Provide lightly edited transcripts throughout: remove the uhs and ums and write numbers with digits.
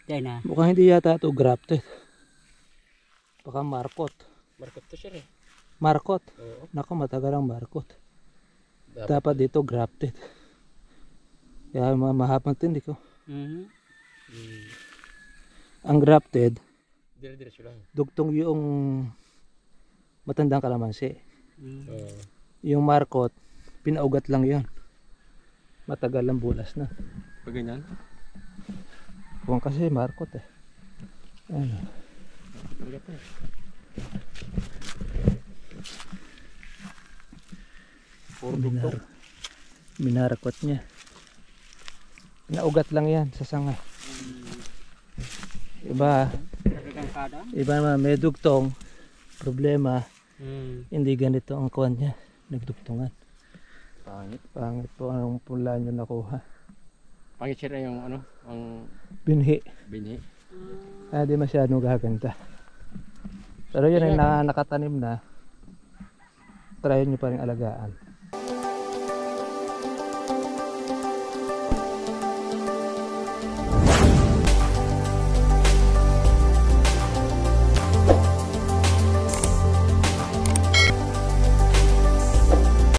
Yan na. Mukhang hindi yata ito grafted. Baka markot. Markot to siya eh. Markot? Oo. Naku, matagal ang markot. Dapat dito grafted. Kaya mahabang tindi ko. Ang grafted, dire-diretso lang. dugtong yung matandang kalamansi. Oo. Yung markot, pinaugat lang yan. Matagal ang bulas na. Pag ganyan? Kung kasi markot eh. Ano? Puro dugtong. Minarakot niya. Naugat lang yan sa sanga. Iba naman may dugtong. Problema, hindi ganito ang kuwan niya. Nagdugtungan. Pangit. Pangit po ang pula niyo nakuha. Pangit siya yung ano, ang Binhi. bini. Di masyadong gaganda. Pero yun ay nakatanim na. Try nyo pa rin alagaan.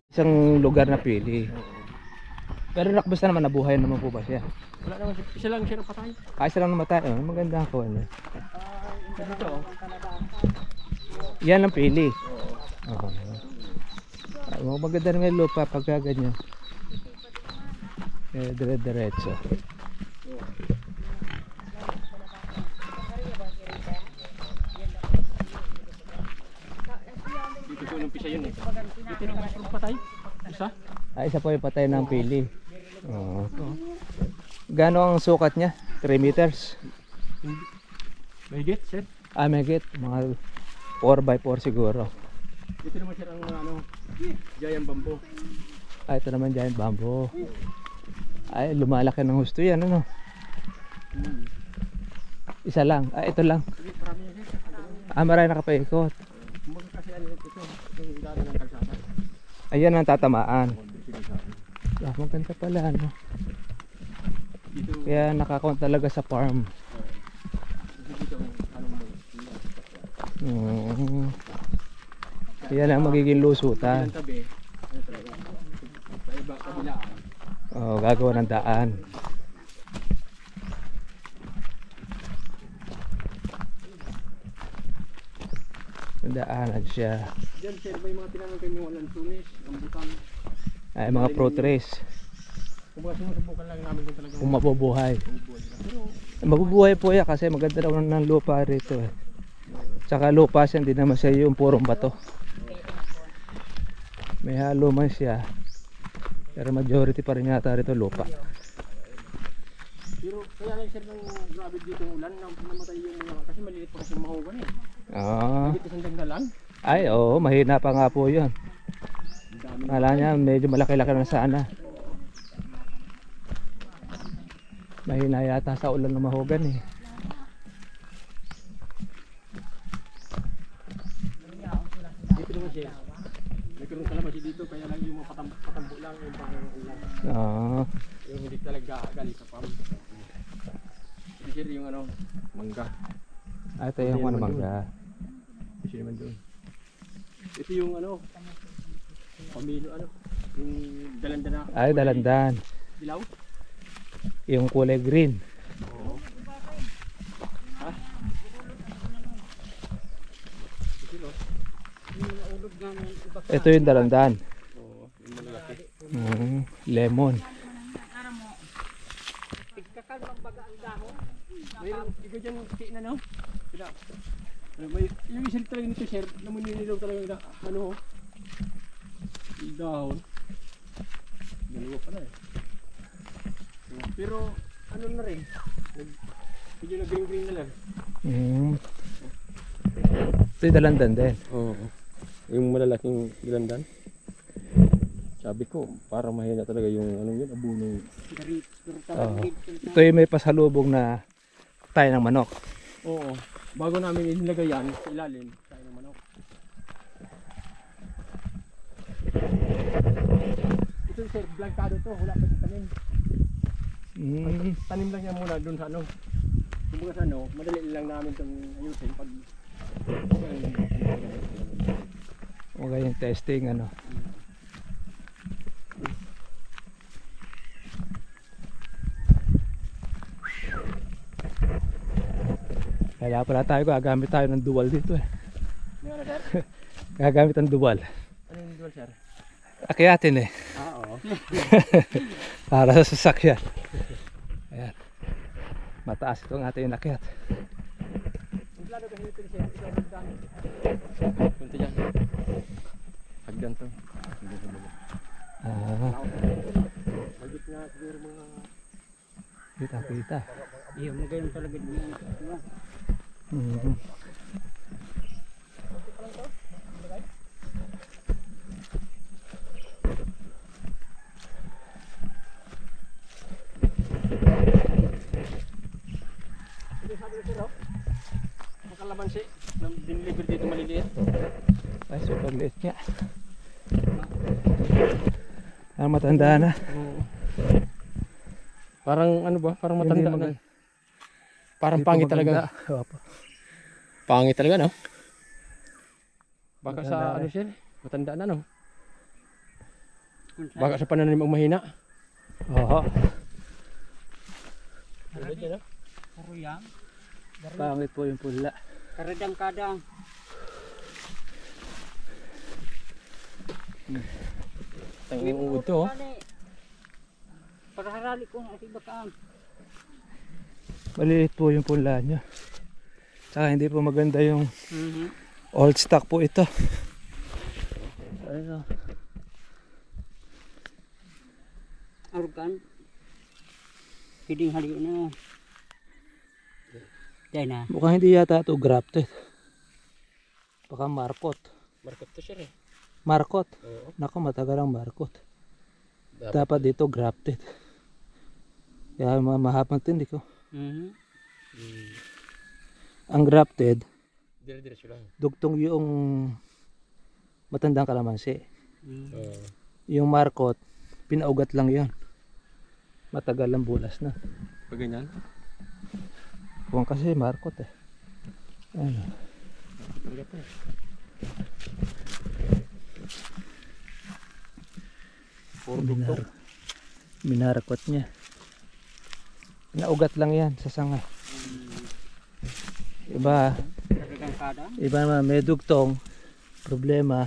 Isang lugar na pili. Pero nakbasta naman, nabuhay naman po ba siya? Wala naman siya. Isa lang siya napatay. Isa lang namatay. Maganda ang kuwan niya. Dito oh. Yan ang pili. Maganda rin yung lupa pagka ganyan. Dire-diretso. Dito ko nung pisa yun eh. Dito na mas patay. Isa? Isa po yung patay ng pili. Gano ang sukat niya? 3 meters? May gate, sir? May gate. Mga 4x4 siguro. Dito naman sir ang ano, giant bamboo. Ito naman giant bamboo. Lumalaki ng husto yan, ano? Isa lang. Ito lang. Marami yan sir. Marami nakapaikot. Kumbaga kasi ano ito, yung dami ng kalsada. Ayan ang tatamaan. Maganda pala, ano? Dito, Kaya nakakount talaga sa farm. dito ano mo. Yan ang magiging lusutan. Ang tabi, ano talaga? Sa iba, kabilaan. Gagawa ng daan. Daanan siya. Diyan sir, may mga tinanong kayo mga lansunis, rambutan. Mga fruit trees. Kumbaga sinusubukan lang namin kung talagang Kung mabubuhay. mabubuhay sila. Pero Mabubuhay po yan kasi maganda daw ng lupa rito eh. Tsaka lupa siya, hindi naman siya yung purong bato. May halo man siya. Pero majority pa rin yata rito lupa. Pero kaya lang sir nung grabe dito yung ulan, namatay yung mga, kasi maliit pa kasi yung mahugan eh. Dito isang dagdalan. Mahina pa nga po yun. Kala niya medyo malaki-laki na sana. Mahina yata sa ulan ng mahugan eh. Dito naman siya. Nagkaroon ka naman siya dito, kaya lang yung mga patambo lang yung pangulan. Yung hindi talaga galing sa farm. Ito sir yung ano, mangga. Ito yung ano mangga. Ito naman doon. Ito yung ano, pamilo ano, yung dalandan na. Dalandan. Dilaw? Yung kulay green. Oo. Ha? Ito yung dalandan. Oo, yung malalaki. Lemon. Mayroon, ikaw dyan kiin na no? Sila. May, yung isa talaga nito sir, namuninilaw talaga yung ano ho. Yung dahon. Dalawa pa na eh. Pero ano na rin, medyo na green na lang. Ito yung dalandan din. Oo. Yung malalaking dalandan. Sabi ko, parang mahina talaga yung ano yun, abuno. Ito yung may pasalubong na tayo ng manok. Oo. Bago namin inilagay yan sa ilalim, tayo ng manok. Ito sir, blankado to, wala pa sa tanim. Tanim lang yan muna dun sa ano. Kumbaga sa ano, madali lang namin itong ayusin pag O yung testing ano. Kaya pala tayo, gagamit tayo ng dual dito eh. May ano sir? Gagamit ng dual. Ano yung dual sir? Akyatin eh. Oo. Para sa sasakyan. Ayan. Mataas itong ating akyat. Ang plano kasi nito sir, ito ang hagdan. Punta dyan. Hagdan to. Magit nga siguro mga... Kita. Iya, magayon talaga din. Mhm. Makalamansi na diniliver dito maliliit. Ay, super liit niya. Matanda na. Oo. Parang ano ba? Parang matanda na. Parang Hindi pa pangit maganda. talaga. Opo. Pangit talaga no? Baka Matanda sa na. ano sir? Matanda na no? Baka sa pananim ang mahina. Oo. Karuyang, Pangit po yung pula. karadang-kadang. Tanging uod to. Para harali ko ang ating bakaan. Maliit po yung pula niya. Tsaka hindi po maganda yung old stock po ito. Ano? Arugan. Piding haliin na. Dahil na. Mukhang hindi yata ito grafted. Baka markot. Market to sir eh. Markot. Oo. Naku, matagal ang markot. Dapat dito grafted. Kaya mahabang tindi ko. Ang grafted, Dire-diretso lang. dugtong yung matandang kalamansi. Oo. Yung markot, pinaugat lang yon. Matagal ang bulas na. Pag ganyan. Kung kasi markot eh. Ano? Pagkat eh. Puro dugtong. Minarakot niya. Pinaugat lang yan sa sanga. Iba, Karadang-kadang. iba naman may dugtong. Problema,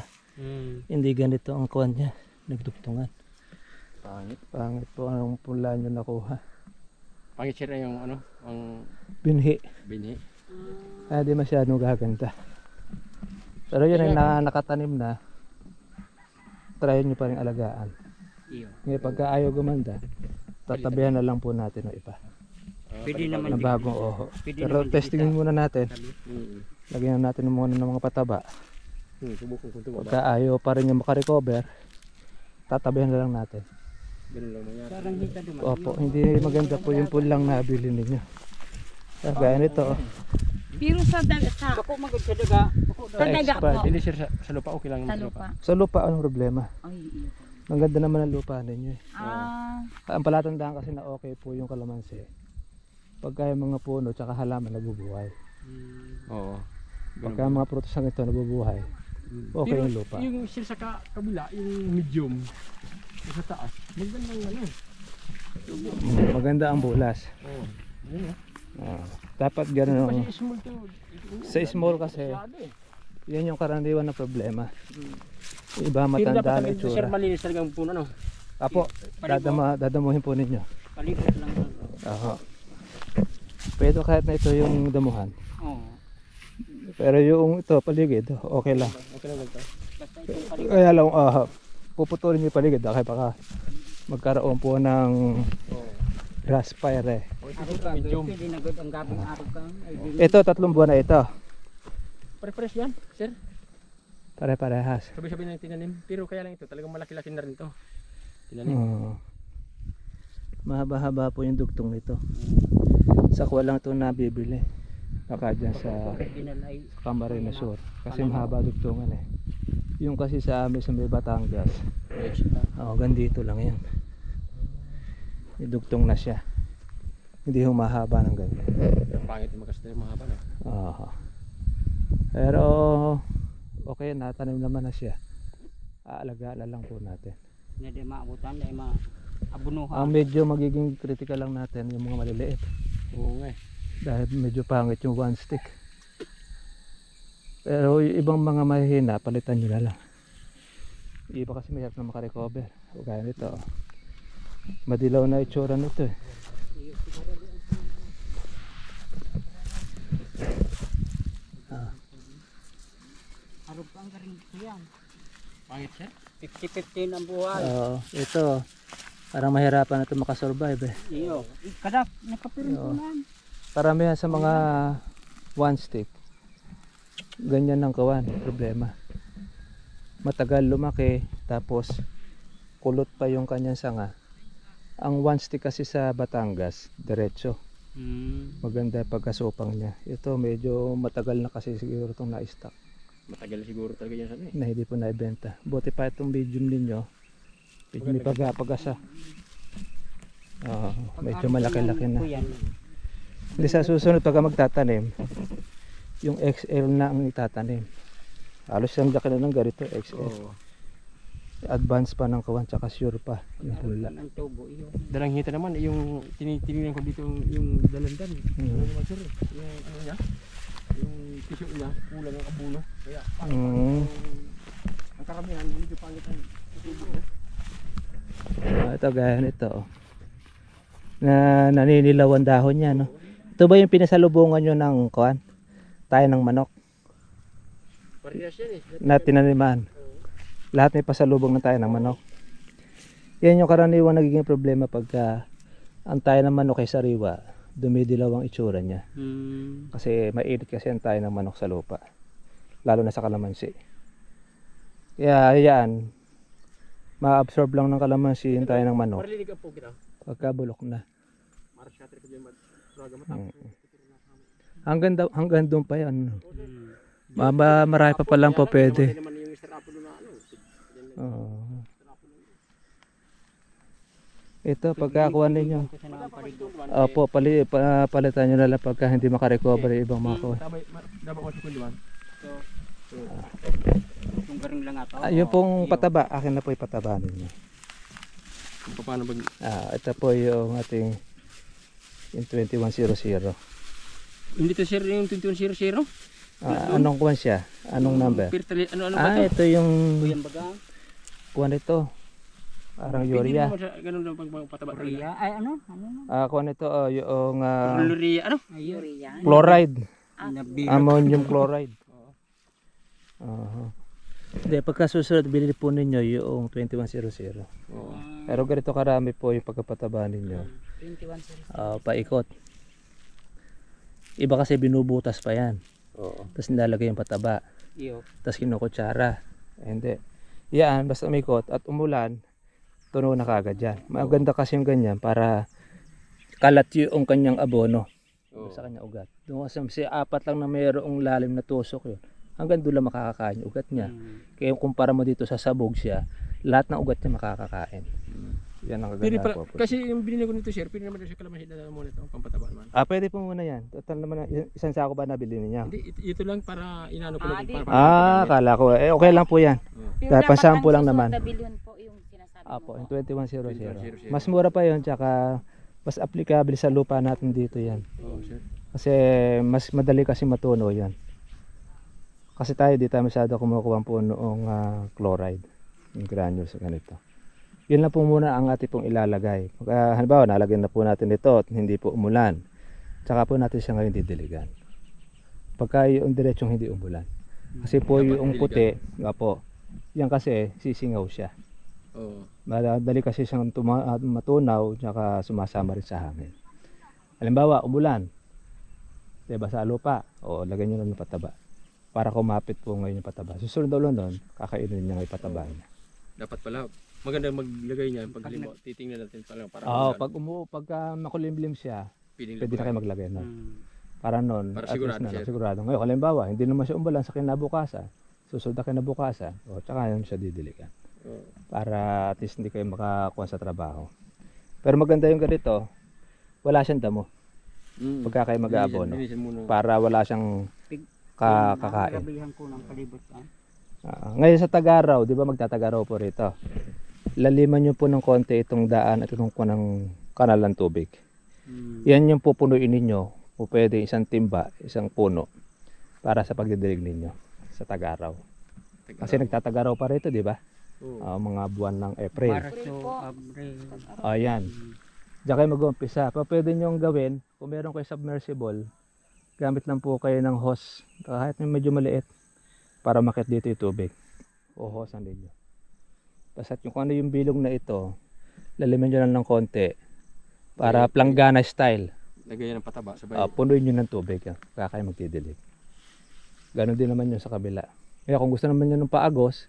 hindi ganito ang kuwan niya. Nagdugtungan. Pangit. Pangit po anong pula nyo nakuha. Pangit sir yung ano, ang Binhi. binhi. Kaya di masyadong gaganda. Pero yun ay nakatanim na. Try nyo pa rin alagaan. Iyo. Ngayon pagka ayaw gumanda, tatabihan na lang po natin ng iba. Pwede naman Na bagong oho. Pwede Pero naman testingin muna natin. Mm. Lagyan natin muna ng mga pataba. Subukan kung tumaba. Pagka ayaw pa rin yung makarecover, tatabihan na lang natin. Ganun lang mangyari. Parang hita duman. Opo, hindi maganda po yung pulang nabili ninyo. Gaya nito. Pero sa Ako magod sa daga. sa daga expired. po. Hindi sir, sa lupa okay lang. Sa lupa. Sa lupa, anong problema? Ay, iyo. Ang ganda naman ng lupa ninyo eh. Ah, Ang palatandaan kasi na okay po yung kalamansi. Pagka yung mga puno tsaka halaman nabubuhay. Oo. Pagka mga prutas ng ito nabubuhay, okay Pero yung lupa. Yung sir sa kabila, yung medium, yung sa taas, magandang ano. Maganda ang bulas. Oo. Yun eh. Dapat gano'n. Kasi small to. Sa small kasi, Masyado eh. yan yung karaniwan na problema. Iba Pero matanda dapat na sir itsura. malinis talaga ang puno no. Apo, dadamuhin po ninyo. Palibot lang. Aha. Pwede kahit na ito yung damuhan. Oo. Pero yung ito, paligid, okay lang. Okay lang ganito. Basta itong palibot. Kaya lang, puputulin niyo yung paligid dahil baka magkaroon po ng Oo. grass fire eh. Arugan. Medium. Pwede na good ang gabing arugan. Ay, di- Ito, 3 buwan na ito. Pare-pares yan, sir. Pare-parehas. Sabi-sabi na yung tinanim. Pero kaya lang ito, talagang malaki-laki na rin ito. Tinanim. Mahaba-haba po yung dugtong nito. Sa kuwa lang ito nabibili. Baka dyan sa Original ay Camarines Sur. Kasi mahaba dugtungan eh. Yung kasi sa amin sa may Batangas. Gandito lang yan. Idugtong na siya. Hindi humahaba ng ganyan. Pangit Dahil mahaba na. Aha. Pero okay, natanim naman na siya. Aalagaan na lang po natin. Na di maabutan, di maabunuhan. Ang medyo magiging critical lang natin yung mga maliliit. Oo nga eh. Dahil medyo pangit yung one stick. Pero yung ibang mga mahihina, palitan nyo na lang. Iba kasi mahirap na makarecover. O gaya nito. Madilaw na itsura nito eh. Harap ang garing ko yan. Pangit siya? 50-50 ang buhay. Oo, ito. Parang mahirapan na ito makasurvive eh. Iyo. Kada nakapirin ko Oo. lang. Paramihan sa mga one stick. Ganyan ang kawan, problema. Matagal lumaki, tapos kulot pa yung kanyang sanga. Ang one stick kasi sa Batangas, diretso. Maganda pagkasupang niya. Ito medyo matagal na kasi siguro itong na-stock. Matagal siguro talaga yan sana eh. Na hindi po naibenta. Buti pa itong medium ninyo. Medyo may pagasa. Medyo malaki-laki na. Hindi sa susunod pagka magtatanim, yung XL na ang itatanim. Halos yung laki na ng ganito, XL. Oo. Advance pa ng kawan, tsaka sure pa yung hula. Ang tubo iyo. Dalang hita naman, yung tinitingnan ko dito yung dalandan. Ano naman sir eh. Yung ano niya, yung tissue niya, kulang ang abuno. Kaya ang karamihan, medyo pangit ang tubo niya. Ito gaya nito. Na naninilaw ang dahon niya, no? Ito ba yung pinasalubungan nyo ng kawan? Tayo ng manok Parehas yan eh. na tinaniman. Lahat may pasalubong na tayo ng manok. Yan yung karaniwang nagiging problema pagka ang tayo ng manok ay sariwa, dumidilaw ang itsura niya. Kasi mainit kasi ang tayo ng manok sa lupa. Lalo na sa kalamansi. Kaya yan, ma-absorb lang ng kalamansi yung tayo ng manok. Marinig ang po kita. Pagka bulok na. Maras ka talaga yung Hanggang doon pa yan. Marami pa palang po pwede. Ito pagkakuha ninyo. Opo, palitan nyo na lang pagka hindi makarecover yung ibang mga kuha. Yung garing lang ato. Yung pong pataba, akin na po yung pataba ninyo. Paano ba? Ito po yung ating yung 2100. Hindi to sir yung 2100? Anong kuwan siya? Anong number? Ano ba to? Ito yung Kuyan baga. kuwan ito. Parang urea. Ganun lang pagpataba. Urea. Ay ano? Kuwan ito yung Urea ano? Urea. chloride. Nabi. Ammonium chloride. Hindi, pagka susunod bilhin po ninyo yung 2100. Oo. Pero ganito karami po yung pagkapataba ninyo. 21 Paikot. Iba kasi binubutas pa yan. Oo. Tapos nilalagay yung pataba. Iyo. Tapos kinukutsara. Hindi. Yan, basta umikot at umulan, tuno na kagad yan. Maganda kasi yung ganyan para kalat yung kanyang abono sa kanyang ugat. Doon kasi apat lang na mayroong lalim na tusok yun. Hanggang doon lang makakakain yung ugat niya. Kaya kumpara mo dito sa sabog siya, lahat ng ugat niya makakakain. Yan ang kaganda po. Kasi yung binili ko nito sir, pinili naman siya kalamansi na muna ito, pampataba naman. Pwede po muna yan. Total naman, isang sako ba nabili niya? Hindi, ito lang para inano ko lang. Kala ko. Okay lang po yan. Dahil pasampo lang naman. Bilyon po yung sinasabi mo. Apo, yung 2100. Mas mura pa yun, tsaka mas applicable sa lupa natin dito yan. Oo sir. Kasi mas madali kasi matuno yan. Kasi tayo di tayo masyado kumukuha po noong chloride, yung granules ganito. Yun lang po muna ang ating pong ilalagay. Halimbawa, nalagyan na po natin ito at hindi po umulan. Tsaka po natin siya ngayon didiligan. Pagka yung diretsong hindi umulan. Kasi po yung puti, nga po, yan kasi sisingaw siya. Oo. Madali kasi siyang matunaw tsaka sumasama rin sa hangin. Halimbawa, umulan. Diba sa lupa, lagyan nyo lang ng pataba. Para kumapit po ngayon yung pataba. Susunod daw lang nun, kakainin niya yung pataba niya. Dapat pala, maganda maglagay niya pag titingnan natin pala para pagka makulimlim siya, pwede na kayo maglagay nun. Para nun, para at least sigurado siya. sigurado. Ngayon, halimbawa, hindi naman siya umulan sa kinabukasan. Susunod na kinabukasan, tsaka yun siya didiligan. Para at least hindi kayo makakuha sa trabaho. Pero maganda yung ganito, wala siyang damo. pagka kayo mag-aabono. Linisin muna. Para wala siyang kakain. Gabihan ko ng palibot. Ngayon sa Tagaraw, di ba magtatagaraw po rito? Laliman nyo po ng konti itong daan at itong ng kanal ng tubig. Yan yung pupunuin ninyo. O pwede isang timba, isang puno para sa pagdidilig ninyo sa Tagaraw. Kasi nagtatagaraw pa rito, di ba? Mga buwan ng April. Marso, Abril. Ayan. Diyan kayo mag-umpisa. Pa pwede nyo gawin, kung meron kayo submersible, gamit lang po kayo ng hose, kahit medyo maliit, para makit dito yung tubig. O hose ang ninyo. Basta kung ano yung bilog na ito, laliman nyo lang ng konti, para planggana style. Lagay ng pataba sabay. Punuin nyo ng tubig yan, kaya kayo magdidilig. Ganon din naman yun sa kabila. Kaya kung gusto naman nyo ng paagos,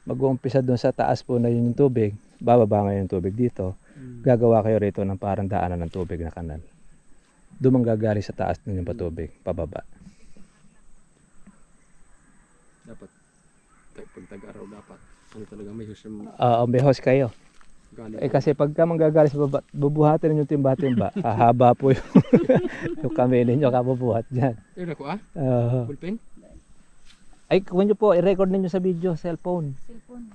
mag-uumpisa doon sa taas po na yun yung tubig, bababa ngayon yung tubig dito, gagawa kayo rito ng parang daanan ng tubig na kanal. Doon manggagaling sa taas ng yung patubig, pababa. Dapat pag tag-araw dapat ano talaga may hose yung May host kayo. galing. Kasi pagka manggagaling sa baba, bubuhatin ninyo timba-timba, haba po yung, yung kami ninyo kabubuhat dyan. Yun ako Bullpen? Ay, kung nyo po, i-record ninyo sa video, cellphone. Cellphone.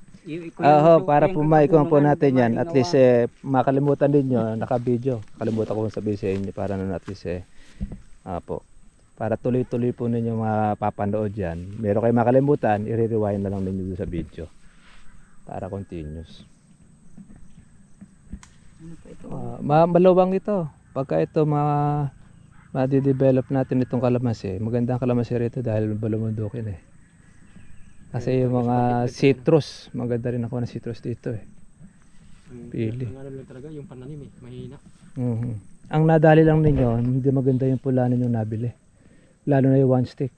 Para po maikuha po natin yan. At least makalimutan ninyo, naka-video. Kalimutan ko sabihin sa inyo para na at least para tuloy-tuloy po ninyo mapapanood yan. Meron kayo makalimutan, i-rewind na lang ninyo sa video. Para continuous. Malawang ito. Pagka ito ma-develop natin itong kalamansi. Magandang kalamansi rito dahil balumundukin Kasi yung mga citrus, maganda rin ako ng citrus dito Pili. Ang ano lang talaga, yung pananim mahina. Ang nadali lang ninyo, hindi maganda yung pula ninyo nabili. Lalo na yung one stick.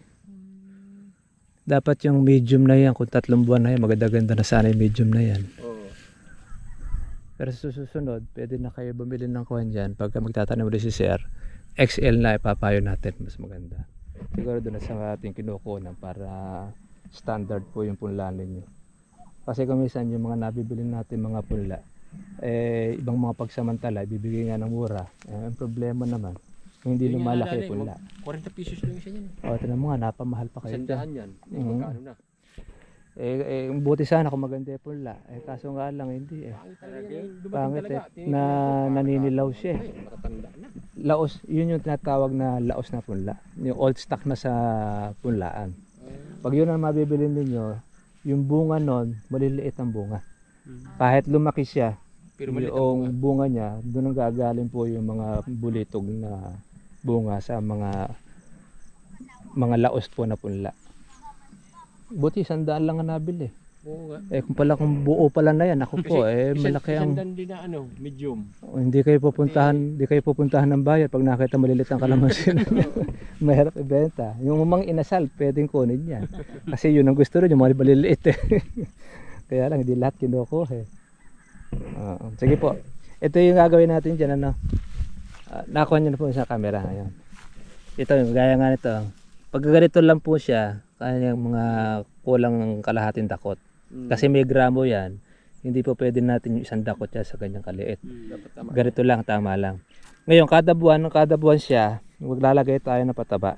Dapat yung medium na yan, kung 3 buwan na yan, maganda-ganda na sana yung medium na yan. Pero sa susunod, pwede na kayo bumili ng kuhan dyan. Pagka magtatanim ulit si Sir, XL na ipapayo natin, mas maganda. Siguro doon sa ating kinukunan para standard po yung punla ninyo. Kasi kung minsan yung mga nabibili natin mga punla, ibang mga pagsamantala, ibibigay nga ng mura. Ang problema naman, hindi lumalaki yung punla. 40 pesos lang isa yan. Tinan mo nga, napamahal pa kayo. 100 yan. Magkano na? Buti sana kung maganda yung punla. Kaso nga lang, hindi Pangit na naninilaw siya Matatanda na. Laos, yun yung tinatawag na laos na punla. Yung old stock na sa punlaan. Pag yun ang mabibili ninyo, yung bunga nun, maliliit ang bunga. Kahit lumaki siya, Pero yung bunga niya, doon ang gagaling po yung mga bulitog na bunga sa mga laos po na punla. Buti 100 lang ang nabili. Oo nga. Kung buo pala na yan, ako po, malaki ang... Din na medium. Hindi kayo pupuntahan ng bayan pag nakita malilit ang kalamansi. Mahirap ibenta. Yung umang inasal, pwedeng kunin yan. Kasi yun ang gusto rin, yung mga maliliit Kaya lang, hindi lahat kinukuha Sige po. Ito yung gagawin natin dyan, nakuha nyo na po sa camera. Ayan. Ito, gaya nga nito. Pag ganito lang po siya, kaya mga kulang kalahating dakot. Kasi may gramo yan, hindi po pwede natin yung isang dakot siya sa ganyang kaliit. Ganito lang, tama lang. Ngayon, kada buwan siya, maglalagay tayo ng pataba.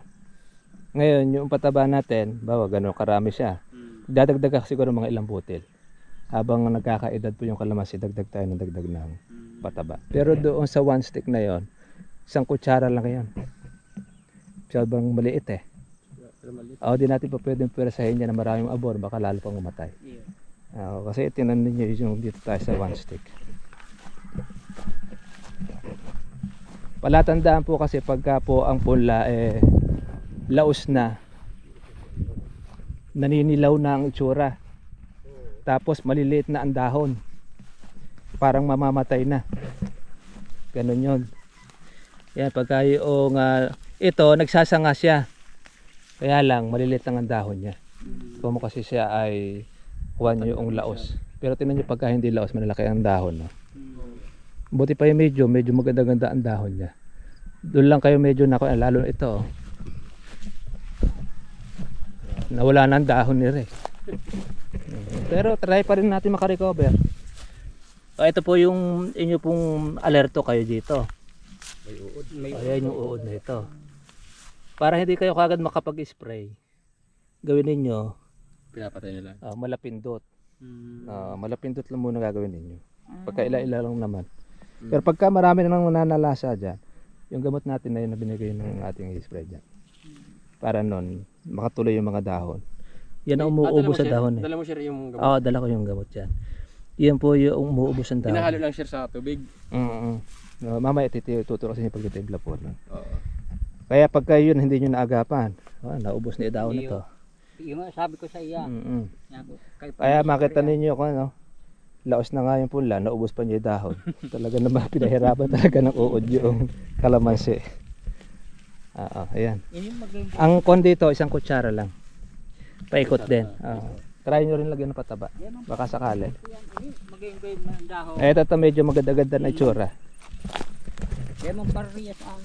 Ngayon, yung pataba natin, gano'n karami siya. Dadagdag ka siguro mga ilang butil. Habang nagkakaedad po yung kalamansi, dagdag tayo ng dagdag ng pataba. Pero doon sa one stick na yon, 1 kutsara lang yan. Sobrang maliit Di natin pa pwedeng pwerasahin niya na maraming abor, baka lalo pang umatay. Kasi tinan ninyo yung dito tayo sa one stick. Palatandaan po kasi pagka po ang punla laos na, naninilaw na ang itsura, tapos maliliit na ang dahon, parang mamamatay na, ganun yun. Yan, pagka yung ito nagsasanga siya, kaya lang maliliit lang ang dahon niya. Kung kasi siya ay yung laos, pero tingnan niyo pagka hindi laos, malalaki ang dahon buti pa yung medyo maganda-ganda ang dahon niya. Doon lang kayo medyo lalo ito nawala na ang dahon ni Re. Pero try pa rin natin makarecover. Ito po yung inyo pong alerto kayo dito. May uod. Ayan yung uod na ito. Para hindi kayo kagad makapag-spray, gawin ninyo Pinapatay nila. malapindot. Mm. Malapindot lang muna gagawin ninyo. Pagka ila-ila lang naman. Pero pagka marami na nang nananalasa dyan, yung gamot natin na yun na binigay ng ating spray dyan. Para nun, makatuloy yung mga dahon. Yan ang umuubos sa dahon eh. Dala mo sir yung gamot. Oo, dala ko yung gamot dyan. Yan po yung umuubos ng dahon. Hinahalo lang sir sa tubig. Mamaya tuturo sa inyo pagtitimpla po. No? Oo. Kaya pagka yun hindi nyo naagapan, naubos na yung dahon na to. Yung sabi ko sa iya. Kaya makita ninyo kung ano, laos na nga yung punla, naubos pa niya yung dahon. Talaga naman pinahirapan talaga ng uod yung kalamansi. Ayan. Ang kon dito, isang kutsara lang. Paikot din. Try nyo rin lagyan ng pataba. Baka sakali. Maging ng dahon. Ito medyo maganda-ganda na itsura. Kaya mong parehas ang.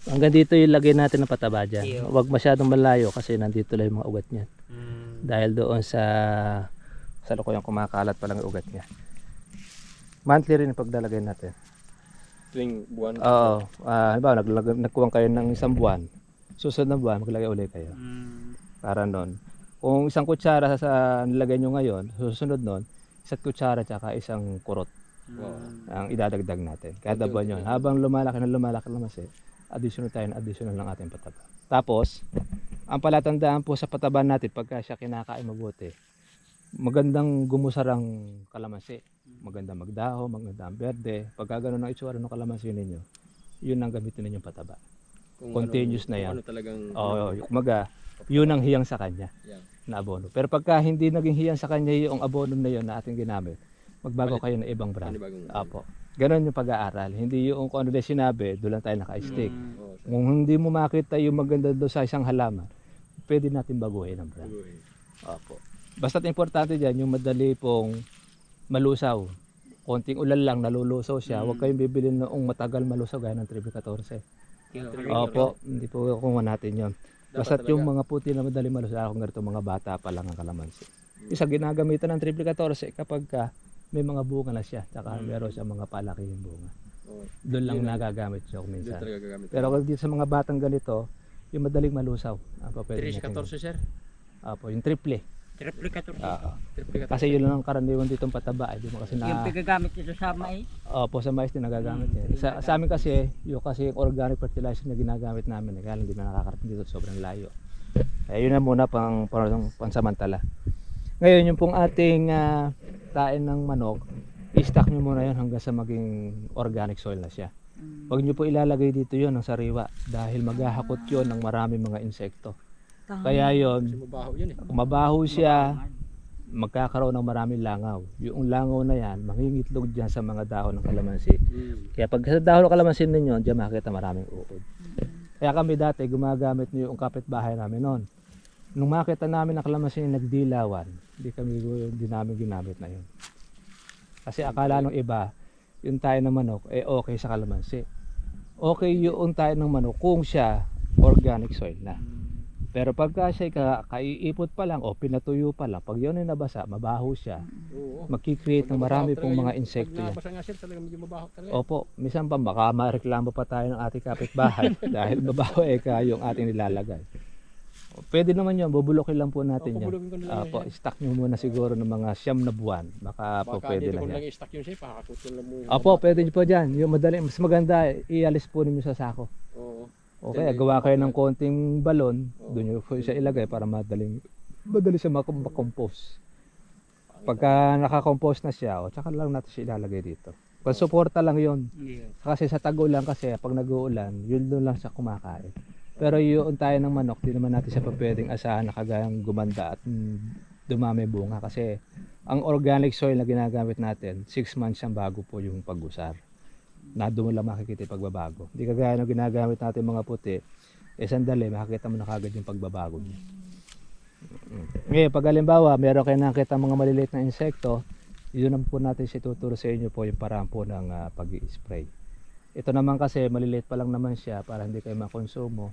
Hanggang dito yung lagay natin ng pataba dyan. Huwag masyadong malayo kasi nandito lang yung mga ugat niyan. Dahil doon sa lukuyang kumakalat pa lang yung ugat niya. Monthly rin yung pagdalagay natin. Tuwing buwan. Oo. Halimbawa, nagkuwang kayo ng isang buwan. Susunod na buwan, maglagay ulit kayo. Para nun. Kung isang kutsara sa nilagay nyo ngayon, susunod nun, isang kutsara tsaka isang kurot ang idadagdag natin. Kada buwan yun. Habang lumalaki naman additional tayo ng additional ng ating pataba. Tapos, ang palatandaan po sa pataba natin pagka siya kinakain mabuti, magandang gumusar ang kalamansi. Magandang magdaho, magandang berde. Pagka gano'n ang itsura ng kalamansi ninyo, yun ang gamitin ninyong pataba. Continuous na yan. Ano talagang Yun ang hiyang sa kanya Yeah. na abono. Pero pagka hindi naging hiyang sa kanya yung abono na yun na ating ginamit, magbago kayo ng ibang brand. Apo. Ganon yung pag-aaral. Hindi yung kung ano din sinabi, doon lang tayo naka-stick. Kung hindi mo makita yung maganda doon sa isang halaman, pwede natin baguhin ang brand. Apo. Basta't importante dyan, yung madali pong malusaw. Konting ulan lang, nalulusaw siya. Huwag kayong bibili noong matagal malusaw gaya ng Triple 14. Opo, hindi po kuha natin yon. Basta't yung mga puti na madali malusaw, kung ganito mga bata pa lang ang kalamansi. Isa ginagamitan ng Triple 14 kapag may mga bunga na siya, tsaka meron siya mga palaki yung bunga. Doon lang nagagamit siya kung minsan. Pero kung dito sa mga batang ganito, yung madaling malusaw. Apo, pwede 13-14 sir? Apo, yung triple. Triple 14. Kasi yun lang ang karaniwan ditong pataba. Di mo kasi Yung pagagamit ito sa mais. Opo, sa mais din nagagamit yan. Sa amin kasi, yung organic fertilizer na ginagamit namin, kaya hindi na nakakarating dito, sobrang layo. Kaya yun na muna pansamantala. Ngayon, yung pong ating tain ng manok, i-stack nyo muna yun hanggang sa maging organic soil na siya. Huwag nyo po ilalagay dito yun ng sariwa dahil maghahakot yun ng maraming mga insekto. Kaya yun, kung mabaho siya, magkakaroon ng maraming langaw. Yung langaw na yan, mangingitlog dyan sa mga dahon ng kalamansi. Kaya pag sa dahon ng kalamansi ninyo, dyan makikita maraming uod. Kaya kami dati, gumagamit nyo yung kapitbahay namin noon. Nung makita namin ang kalamansi nagdilawan, hindi namin ginamit na yun. Kasi akala ng iba, yung tayo ng manok, okay sa kalamansi. Okay yung tayo ng manok kung siya organic soil na. Pero pagka siya kaiipot pa lang o pinatuyo pa lang, pag yun ay nabasa, mabaho siya, magkikreate ng marami pong mga insekto yan. Nabasa nga sir, talagang medyo mabaho talaga. Opo, minsan pa baka mareklamo pa tayo ng ating kapitbahay dahil mabaho yung ating nilalagay. Pwede naman yun, bubulokin lang po natin yan. Opo, stock nyo muna siguro ng mga 9 na buwan. Baka po pwede na yan. Baka dito kung lang i-stock yun siya, pakakutol lang mo. Opo, pwede nyo po dyan. Yung madali, mas maganda, ialis po ninyo sa sako. Oo. Okay, gawa kayo ng konting balon, doon nyo po siya ilagay para madali siya makompose. Pagka nakakompose na siya, tsaka lang natin siya ilalagay dito. Pansuporta lang yun. Kasi sa tag-ulan kasi, pag nag-uulan, yun doon lang siya kumakain. Pero yung tayo ng manok, di naman natin siya pa pwedeng asahan na kagayang gumanda at dumami bunga. Kasi ang organic soil na ginagamit natin, 6 months siyang bago po yung pag-usar. Na doon lang makikita yung pagbabago. Hindi kagaya ng ginagamit natin mga puti, sandali, makikita mo na kagad yung pagbabago niya. Ngayon, pag halimbawa, meron kayo nakita mga maliliit na insekto, yun naman po natin situturo sa inyo po yung paraan po ng pag-i-spray. Ito naman kasi, maliliit pa lang naman siya para hindi kayo makonsumo.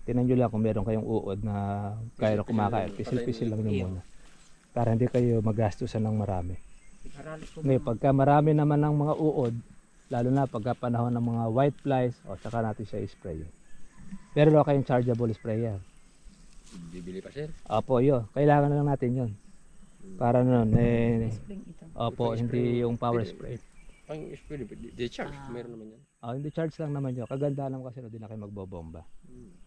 Tingnan nyo lang kung meron kayong uod na kaya na kumakain. Pisil-pisil lang nyo muna. Para hindi kayo magastusan ng marami. Ngayon, pagka marami naman ng mga uod, Lalo na pagka panahon ng mga white flies, o saka natin siya i-spray. Pero wala kayong chargeable sprayer. Bibili pa sir. Opo, yun. Kailangan na lang natin yun. Para nun, Spring ito. opo, hindi yung power spray. Pang spray, di charge. Meron naman yan. Hindi charge lang naman yun. Kaganda lang kasi hindi na kayo magbobomba.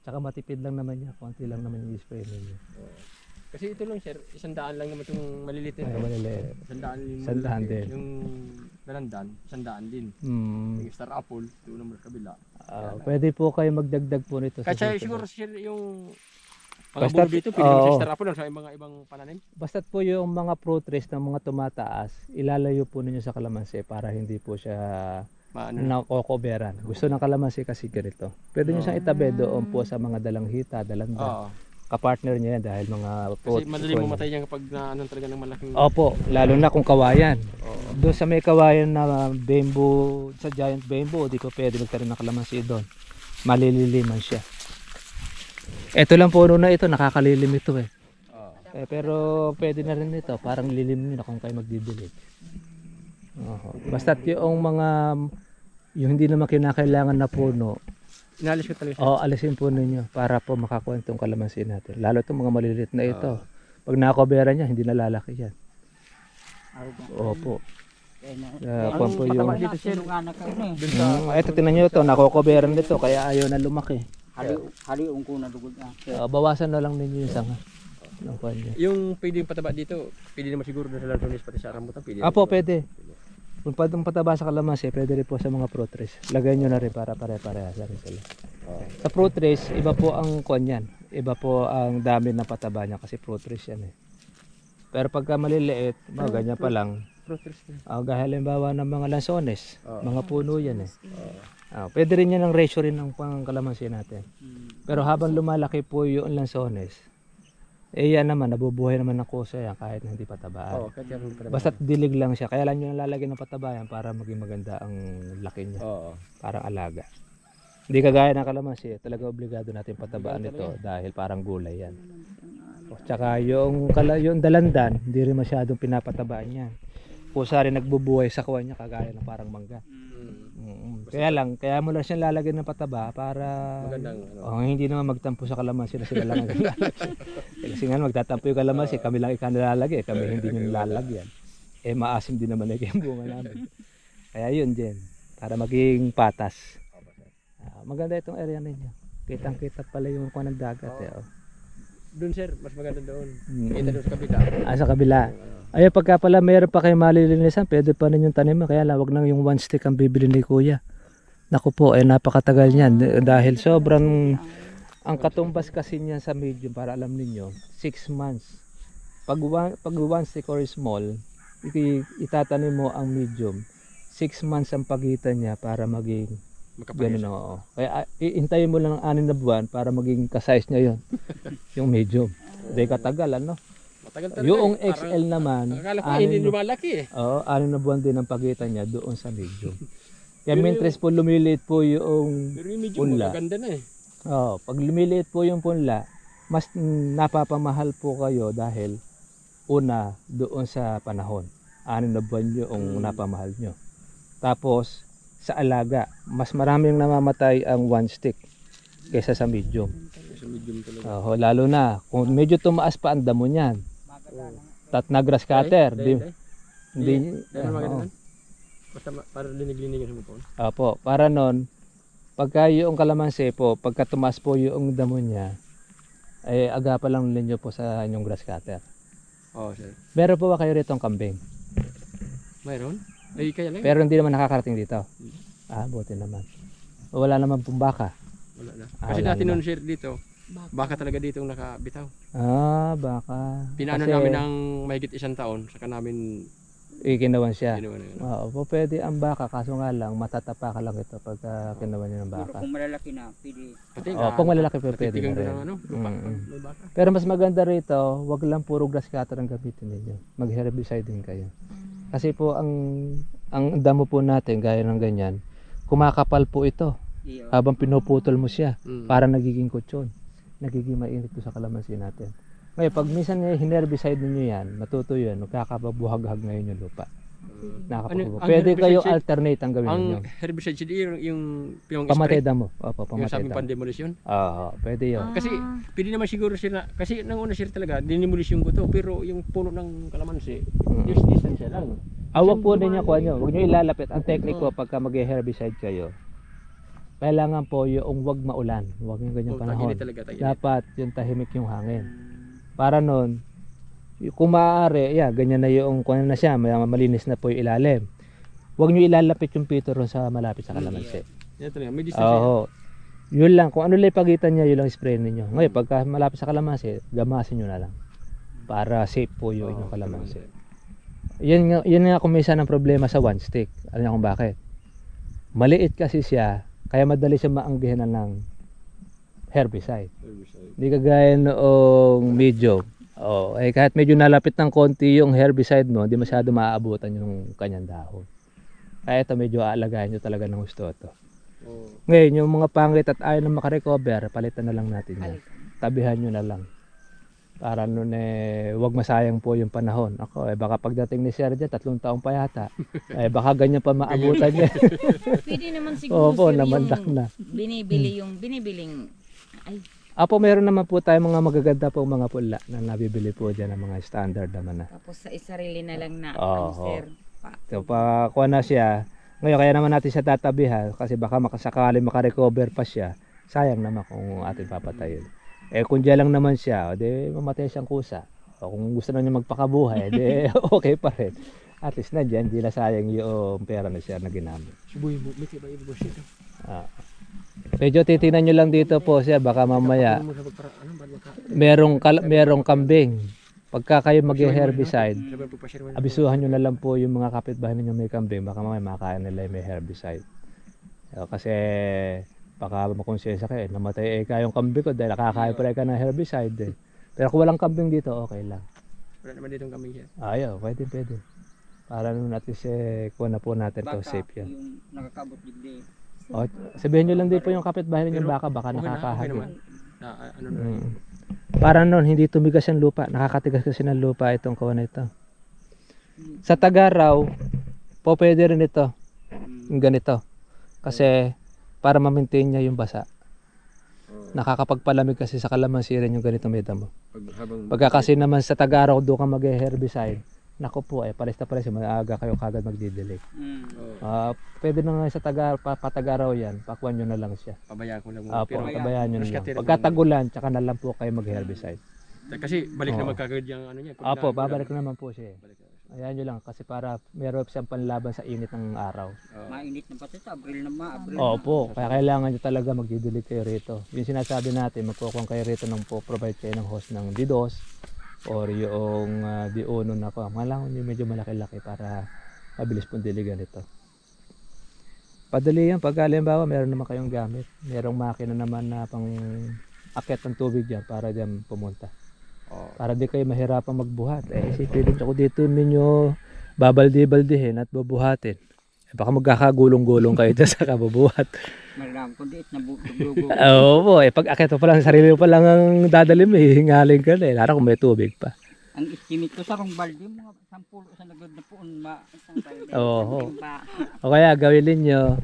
Tsaka matipid lang naman yun. Konti lang naman yung spray ninyo. Kasi ito lang sir, 100 lang naman itong maliliit Ay, nito. maliliit. 100 yung 100 maliliit. din. Yung dalandan, 100 din. Hmm. Yung star apple, doon naman sa kabila. Pwede po kayo magdagdag po nito. sa Kasi susunod. siguro sir yung Basta- pang dito, pwede naman oo. sa star apple lang sa mga ibang pananim. Basta't po yung mga fruit trees ng mga tumataas, ilalayo po ninyo sa kalamansi para hindi po siya Maano. nakokoberan. Gusto ng kalamansi kasi ganito. Pwede nyo siyang itabi doon po sa mga dalanghita, dalanda. Oo. Kapartner niya yan dahil mga fruit. Kasi madali mo matay yan kapag na anong talaga ng malaking. Opo, lalo na kung kawayan. Oo. Doon sa may kawayan na bamboo, sa giant bamboo, di ko pwede magkaroon ng kalamansi doon. Malililiman siya. Ito lang puno na ito, nakakalilim ito eh. Pero pwede na rin ito, parang lilim nyo na kung kayo magdidilig. Basta't yung mga, yung hindi naman kinakailangan na puno, Inalis ko talaga. alisin po ninyo para po makakuha itong kalamansi natin. Lalo itong mga maliliit na ito. Pag nakakobera niya, hindi na lalaki yan. Opo. Kung po yung... Patama dito sir, nga na kayo na eh. Ito, tingnan nyo ito, nakokoberan nito, kaya ayaw na lumaki. Haliung ko na dugod na. Bawasan na lang ninyo yung sanga. Ng kwan niya. Yung pwedeng pataba dito, pwede naman siguro doon sa lansones pati sa rambutan. Pwede. Apo, pwede. Kung pataba sa kalamansi, pwede rin po sa mga fruit trees. Lagay nyo na rin para pare-parehas na rin sila. Sa fruit trees, iba po ang kwan yan. Iba po ang dami ng pataba niya kasi fruit trees yan eh. Pero pagka maliliit, ganyan pa lang. Gaya halimbawa ng mga lansones, mga puno yan eh. Pwede rin yan ang ratio rin ng pangkalamansi natin. Pero habang lumalaki po yung lansones, yan naman, nabubuhay naman ng kusa yan kahit na hindi patabaan. Oo, kahit yan pataba. Basta't dilig lang siya. Kaya lang nyo nalalagyan ng patabayan para maging maganda ang laki niya. Oo. Parang alaga. Hindi kagaya ng kalamansi, talaga obligado natin patabaan ito dahil parang gulay yan. Tsaka yung dalandan, hindi rin masyadong pinapatabaan yan. Kusa rin nagbubuhay sa kawan niya kagaya ng parang mangga. Kaya mo lang siyang lalagyan ng pataba para Magandang ano. hindi naman magtampo sa kalamansi na sila lang ang lalagyan. Kasi nga magtatampo yung kalamansi, kami lang ika-nalalagay, kami hindi nyo nilalagyan. Maasim din naman yung bunga namin. Kaya yun din, para maging patas. Maganda itong area ninyo. Kitang-kita pala yung kuha ng dagat. Doon sir, mas maganda doon. Mm. Kita doon sa kabila. Sa kabila. Ay, pagka pala mayroon pa kayo malilinisan, pwede pa ninyong taniman. Kaya lang, wag nang yung one stick ang bibili ni kuya. Naku po, napakatagal niyan. Dahil sobrang, ang katumbas kasi niyan sa medium, para alam ninyo, 6 months. Pag one stick or small, itatanim mo ang medium, 6 months ang pagitan niya para maging Makapayos. ganun, oo. Kaya iintayin mo lang ng 6 na buwan para maging ka-size niya yon. Yung medium. Hindi katagal, ano? Matagal talaga. Yung eh. XL naman, Akala ko hindi lumalaki eh. 6 na buwan din ang pagitan niya doon sa medium. Kaya mintres po lumiliit po yung Pero yung medyo punla. maganda na eh. Pag lumiliit po yung punla, mas napapamahal po kayo dahil una doon sa panahon. 6 na buwan yung napamahal nyo. Tapos sa alaga, mas maraming namamatay ang one stick kaysa sa medium. Sa medium talaga. Lalo na kung medyo tumaas pa ang damo niyan. Na grass cutter, hindi maganda. Basta para linig-linig sa mukha. Opo, para nun, pagka yung kalamansi po, pagka tumaas po yung damo niya, ay aga pa lang ninyo po sa inyong grass cutter. Sir. Meron po ba kayo rito ang kambing? Mayroon? Ay, kaya lang. Pero hindi naman nakakarating dito. Buti naman. Wala naman pong baka. Wala na. Kasi wala dati na. noon sir dito, baka talaga dito ang nakabitaw. Baka. Pinaano Kasi namin ng mahigit 1 taon, saka namin ikinawan siya. ginawa na yun. Po, pwede ang baka, kaso nga lang, matatapa ka lang ito pagka kinawan niyo ng Pero baka. kung malalaki na, pwede. Pati Pag malalaki po, pwede patitigan na ko rin. ng ano, may baka. Pero mas maganda rito, wag lang puro grass cutter ang gamitin ninyo. Mag-herbicide din kayo. Kasi po ang damo po natin, gaya ng ganyan, kumakapal po ito. Iyo. Habang pinuputol mo siya, Mm. para nagiging kutsyon. Nagiging mainit po sa kalamansi natin. Ngayon, pag minsan hinerbicide ninyo yan, matutuyo yan, magkakababuhag-hag ngayon yung lupa. Nakakapagbubuhat. ang Pwede herbicide kayo seed- alternate ang gawin Ang ninyo. herbicide seed yung Pamatay spray, damo. Opo, yung pamatay sa aming damo. pandemolition. Oo, pwede yun. Kasi pwede naman siguro sila, kasi nang una sila talaga, dinimulis yung buto, pero yung puno ng kalamansi, just distansya lang. Wag po ninyo kuha nyo. Huwag nyo ilalapit. Ang technique po pagka mag-herbicide kayo, kailangan po yung wag maulan. Huwag yung ganyang panahon. Tag-init talaga, tag-init. Dapat yung tahimik yung hangin. Para nun, kung maaari, ganyan na yung kung ano na siya, malinis na po yung ilalim. Huwag nyo ilalapit yung pito ron sa malapit sa kalamansi. Yan talaga, may distansya. Oo. Yun lang. Kung ano lang yung pagitan niya, yun lang spray ninyo. Ngayon, pagka malapit sa kalamansi, gamasin nyo na lang. Para safe po yung inyong kalamansi. Yun nga kung minsan ang problema sa one stick. Alam niyo kung bakit? Maliit kasi siya, kaya madali siya maanggihan ng herbicide. Hindi kagaya noong medium. Kahit medyo nalapit ng konti yung herbicide mo, hindi masyado maaabutan yung kanyang dahon. Kaya ito medyo aalagaan nyo talaga ng gusto ito. Ngayon, yung mga pangit at ayaw na makarecover, palitan na lang natin yan. Tabihan nyo na lang. Para nun wag masayang po yung panahon. Ako, baka pagdating ni Sir dyan, 3 taong pa yata. Baka ganyan pa maabutan niya. Pwede naman siguro Opo, sir, namandak yung na. binibiling, ay, Apo, meron naman po tayo mga magaganda po mga pula na nabibili po dyan ng mga standard naman na. tapos sa isarili na lang na, Oo. sir. So, kuha na siya. Ngayon, kaya naman natin siya tatabihan kasi baka makasakali makarecover pa siya. Sayang naman kung ating papatayin. Kung diyan lang naman siya, di mamatay siyang kusa. O kung gusto na niya magpakabuhay, di okay pa rin. At least na dyan, di na sayang yung pera na siya na ginamit. Subuhin mo, may kiba iba siya. Medyo titingnan nyo lang dito po siya, baka mamaya merong kambing. Pagka kayo mag-herbicide, abisuhan nyo na lang po yung mga kapitbahay ninyo may kambing, baka mamaya makain nila yung may herbicide. Kasi baka makonsensya kayo, namatay kayong kambing ko dahil nakakain pala ka ng herbicide. Pero kung walang kambing dito, okay lang. Wala naman ditong kambing siya. Ayaw, pwede. Para nun at least kuha na po natin to, Baka safe yan. yung nakakabot digdi. Sabihin nyo lang din po yung kapitbahay ninyo baka Okay nakakahagin. naman. Ano na. Para nun, hindi tumigas yung lupa. Nakakatigas kasi ng lupa itong kawan na ito. Sa Tagaraw, po pwede rin ito. Yung ganito. Kasi para ma-maintain niya yung basa. Nakakapagpalamig kasi sa kalamansi rin yung ganito may damo. Pagka kasi naman sa Tagaraw doon ka mag-herbicide, nako po pares na pares, maaga kayo kagad magdidilig. Pwede na nga sa Tagaraw yan, pakuan nyo na lang siya. Pabayaan ko lang mo. Pabayaan nyo na lang. Mas Pagka tagulan, tsaka na lang po kayo mag-herbicide. Kasi balik na magkagad yung ano niya. Opo, babalik naman po siya. Ayan nyo lang kasi para meron siyang panlaban sa init ng araw. Mainit na pati sa Abril na Abril. Opo, kaya kailangan nyo talaga magdidilig kayo rito. Yung sinasabi natin, magkukuha kayo rito ng provide kayo ng host ng D2 or yung D1 na ko. Malangon nyo medyo malaki-laki para mabilis pong diligan ito. Padali yan, pag halimbawa meron naman kayong gamit. Merong makina naman na pang akit ng tubig dyan para dyan pumunta. Para di kayo mahirapang magbuhat. Isipin ako dito ninyo babaldi-baldihin at bubuhatin. Baka magkakagulong-gulong kayo dyan sa kabubuhat. Malam ko diit na bugo. Oo po, pag akit mo pa lang, sarili mo pa lang ang dadalim, hingaling ka na. Lalo kung may tubig pa. Ang estimate ko sa rong balde mga 10 sa nagod na puon Oo. O kaya gawin ninyo,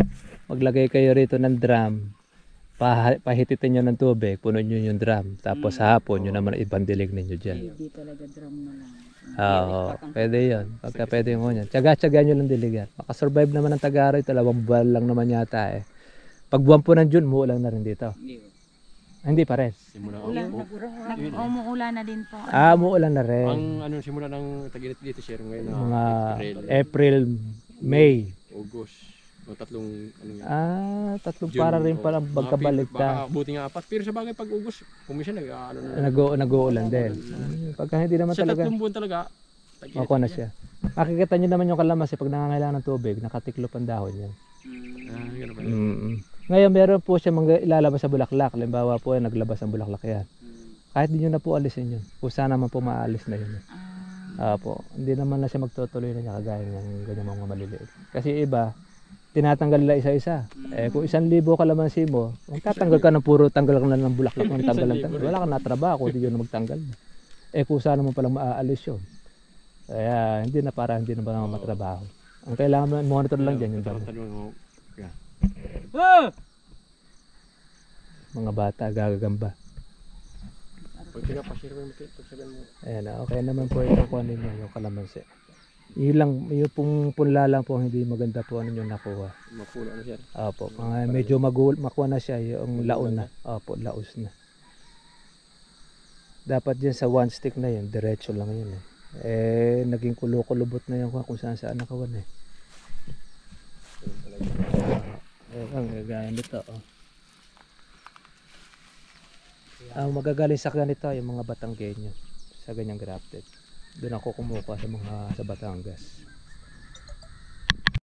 maglagay kayo rito ng drum. Pahititin nyo ng tubig, puno nyo yung drum. Tapos sa hapon, nyo naman ibandilig ninyo dyan. Hindi talaga drum na lang. Oo, pwede yun. Pagka pwede mo yan. Tsaga-tsaga nyo lang diligan. Makasurvive naman ang Tagaraw, 2 buwan lang naman yata eh. Pag buwan po ng June, muulan na rin dito. Hindi pa rin. Umuulan na din po. Muulan na rin. Ang ano simula ng tag-init dito sir ngayon na Mga April, May. August. O tatlong ano yan. Tatlong para rin palang magkabaligta. Baka buti nga 4. Pero sa bagay pag August, kumisyon Nag-uulan din. Pagka hindi naman sa talaga. tatlong buwan talaga. Makuha na siya. Makikita nyo naman yung kalamansi pag nangangailangan ng tubig, nakatiklop ang dahon niya. Ganun ba? Ngayon meron po siya ilalabas sa bulaklak. Halimbawa po naglabas ang bulaklak yan. Kahit di nyo na po alisin yun. Kusa naman po maalis na yun. Hindi naman na siya magtutuloy na niya kagaya ng ganyan mga maliliit. Kasi iba, tinatanggal nila isa-isa. Kung 1,000 kalamansi mo, magtatanggal ka ng puro tanggal ka lang ng bulaklak ng tanggal. Wala kang natrabaho kung di yun na magtanggal. Kusa naman palang maaalis yun. Kaya hindi na para hindi na ba naman matrabaho. Ang kailangan monitor lang dyan yung damo. Tanong mo. Ah! Mga bata gagagamba. Pag pinapashare mo ito, sabihin mo. Ayan, okay naman po ito kung ano yun, yung kalamansi. Yun lang, yung pong punla lang po hindi maganda po ano yung nakuha. Mapuno na siya. Opo, mga medyo makuha na siya yung laon na. Opo, laos na. Dapat dyan sa one stick na yun, diretso lang yun eh. Naging kulo-kulubot na yun kung saan saan nakawan eh. Ang gagawin nito oh. Ang magagaling sa ganito yung mga Batanggenyo sa ganyang grafted. Doon ako kumukuha sa mga sa Batangas.